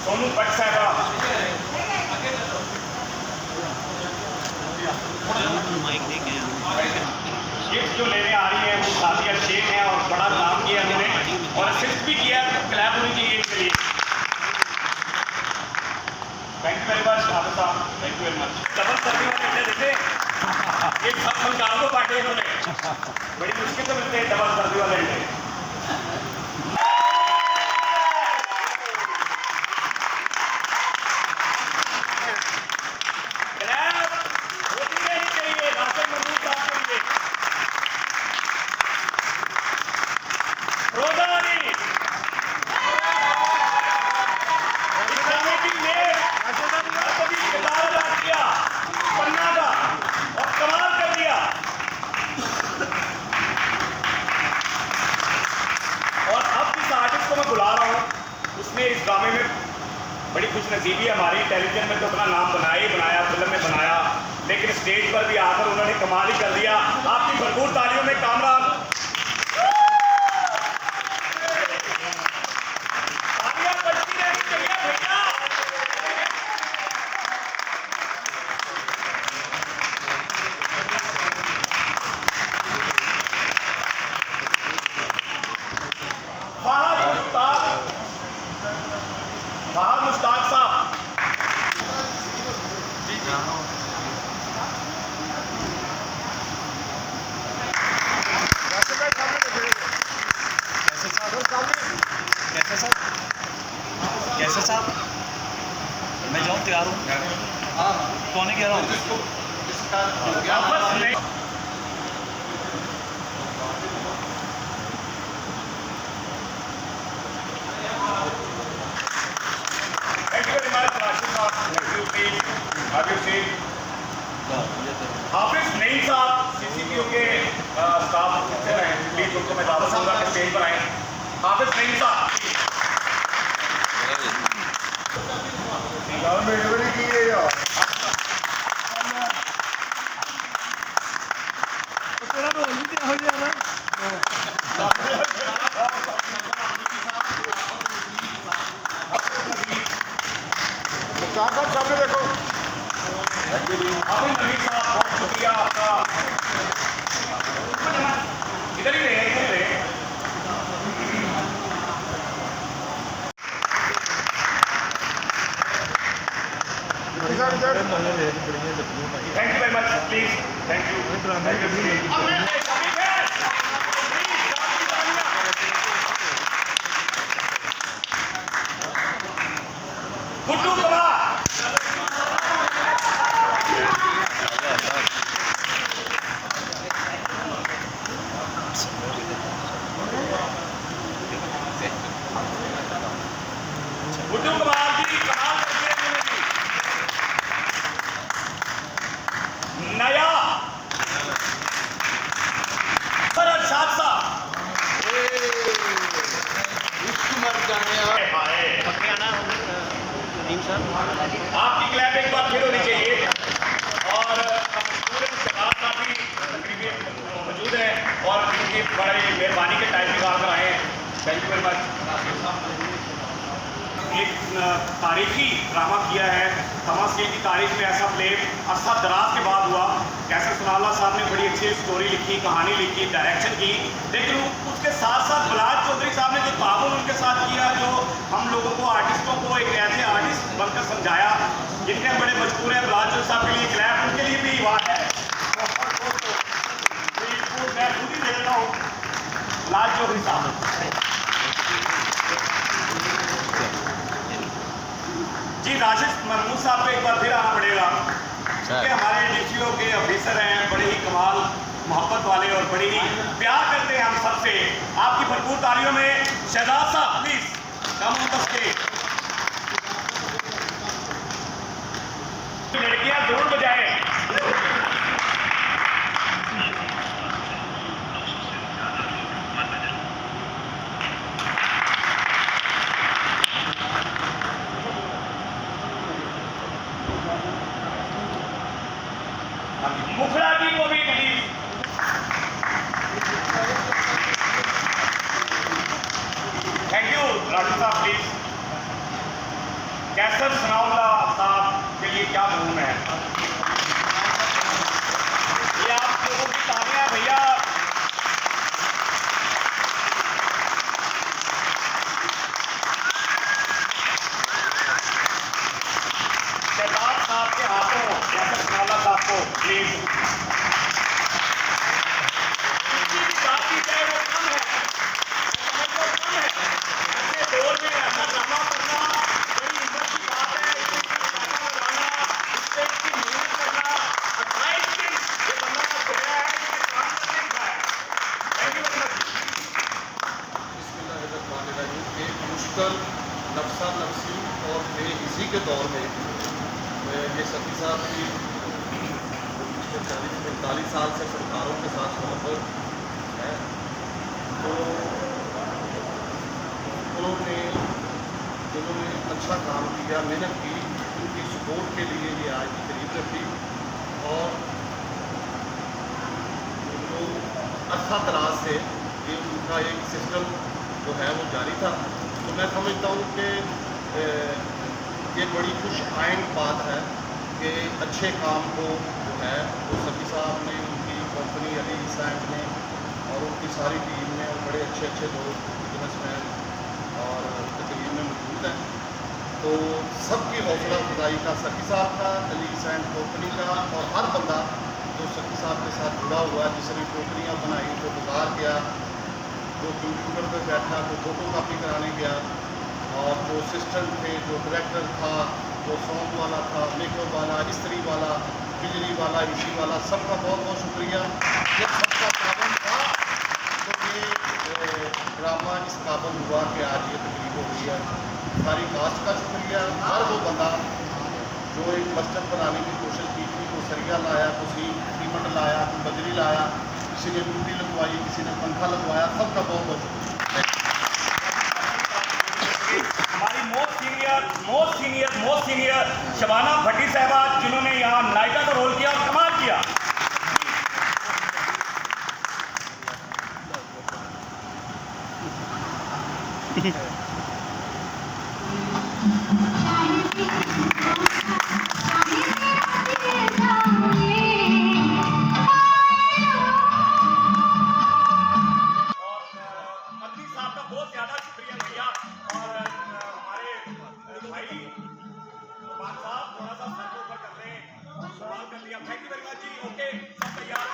सोनू भट्ट साहबा गिफ्ट जो लेने आ रही है वो सादिया शेख है और बड़ा काम किया उन्होंने और असिस्ट भी किया, क्लैप होनी चाहिए इनके लिए। थैंक यू वेरी मच आदर साहब, thank you very much. Double सर्दी वाले अंडे देखे एक सब फनकार को बांटे उन्होंने, बड़ी मुश्किल से मिलते हैं डबल सर्दी वाले अंडे। उसने इस ड्रामे में बड़ी खुश नसीबी हमारी टेलीविजन में तो अपना नाम बनाया ही बनाया, फिल्म में बनाया, लेकिन स्टेज पर भी आकर उन्होंने कमाल ही कर दिया। आपकी भरपूर तालियों में कामरान तालियां बजती रहनी चाहिए भैया। बाहर मुश्ताक साहब कैसे साहब मैं जाऊँ, तैयार हूँ। हाँ कौन कह रहा हूँ हाफिज नईम साहब सीसीपीओ के स्टाफ से हैं, प्लीज उनको मैं दावत दूंगा कि स्टेज पर आए। हाफिज नईम साहब सामने देखो। हाफिज नईम साहब बहुत शुक्रिया आपका, इधर ही रहे, इधर ही रहे। Thank you very much, please thank you. Guddu कमाल गुड्डू कमाल जी कमाल करके नया आपकी क्लैप एक बार फिर होनी चाहिए और पूरे शहबाज साहब भी मौजूद हैं और इनकी बड़ी मेहरबानी के टाइम निकाल कर आए हैं। Thank you very much. एक तारीखी ड्रामा किया है, तमाशे की तारीख में ऐसा प्ले अरसा दराज के बाद हुआ। कैसर सुनाला साहब ने बड़ी अच्छी स्टोरी लिखी, कहानी लिखी, डायरेक्शन की, लेकिन उसके साथ साथ बलाज चौधरी साहब ने जो ताउन उनके साथ किया, जो हम लोगों को आर्टिस्टों को एक ऐसे आर्टिस्ट बनकर समझाया जिनके बड़े मजबूर हैं। बलाज चौधरी साहब के लिए क्लैप उनके लिए भी बात है। मैं खुद ही दे रहा हूँ बलाज चौधरी साहब। जी राशिद महमूद साहब पे एक बार फिर आना पड़ेगा क्योंकि हमारे डीसीओ के ऑफिसर हैं, बड़े ही कमाल मोहब्बत वाले और बड़ी ही प्यार करते हैं हम सबसे। आपकी भरपूर तालियों में शहजाद साहब प्लीज कम बस के। लड़कियां जरूर बजाएं। मुखड़ा जी को भी प्लीज। थैंक यू राजू साहब प्लीज। कैसर सनाउल्लाह साहब के लिए क्या धूम है? ये आप लोगों की तालियां भैया। शहजाद साहब के हाथों कैसर सनाउल्लाह साहब को प्लीज। किसी भी बात की चाहे वो कम है, मतलब कम है। ऐसे दौर में ऐसा ड्रामा करना बड़ी हिम्मत की बात है। इससे पैसा लगाना, इससे इतनी मेहनत करना, 28 दिन ये बंदा सोया है, ये काम करने का है। Thank you very much. बिस्मिल्लाहिर्रहमानिर्रहीम। एक मुश्किल नफसा नफसी और बेहिसी के दौर में ये सती साहब की 40-45 साल से सरकारों के साथ मोहब्बत है, तो उन्होंने अच्छा काम किया, मेहनत की, उनकी सपोर्ट के लिए ये आज की तकरीब रखी और उनको अरसा दराज से ये उनका एक सिस्टम जो है वो जारी था। तो मैं समझता हूँ कि ये बड़ी खुश आइंद बात है कि अच्छे काम को जो है वो सभी साहब ने, उनकी कंपनी अली सैंड ने और उनकी सारी टीम ने, और बड़े अच्छे अच्छे लोग बिजनेसमैन और तकरीब में मौजूद हैं। तो सबकी हौसला अफजाई का, सकी साहब का, अली सैंड कंपनी का और हर बंदा जो सकी साहब के साथ जुड़ा हुआ, जिसने टोकरियाँ बनाई, जो बाजार गया, जो कंप्यूटर पर बैठा, जो फोटो कापी कराने गया, और जो असिस्टेंट थे, जो डायरेक्टर था, जो सॉन्ग वाला था, मेकअप वाला, इस्त्री वाला, बिजली वाला, इसी वाला, सबका बहुत बहुत शुक्रिया। ये सबका काबल था तो ये ड्रामा इस काबल हुआ कि आज ये तकरीब हो गई है। सारी कास्ट का शुक्रिया। हर वो बंदा जो एक मस्जिद बनाने की कोशिश की थी, वो सरिया लाया, कोई सीमेंट लाया, कोई बजरी लाया, किसी ने टूटी लगवाई, किसी ने पंखा लगवाया, सबका बहुत बहुत शुक्रिया। हमारी मोस्ट सीनियर शबाना भट्टी साहबा, जिन्होंने यहाँ नायिका का रोल किया और कमाल किया। मंत्री साहब का बहुत ज्यादा शुक्रिया भैया। और हमारे भाई बात साहब थोड़ा सा सर ऊपर कर लें, सवाल कर लिया। थैंक यू वेरी मच जी। ओके, सब तैयार।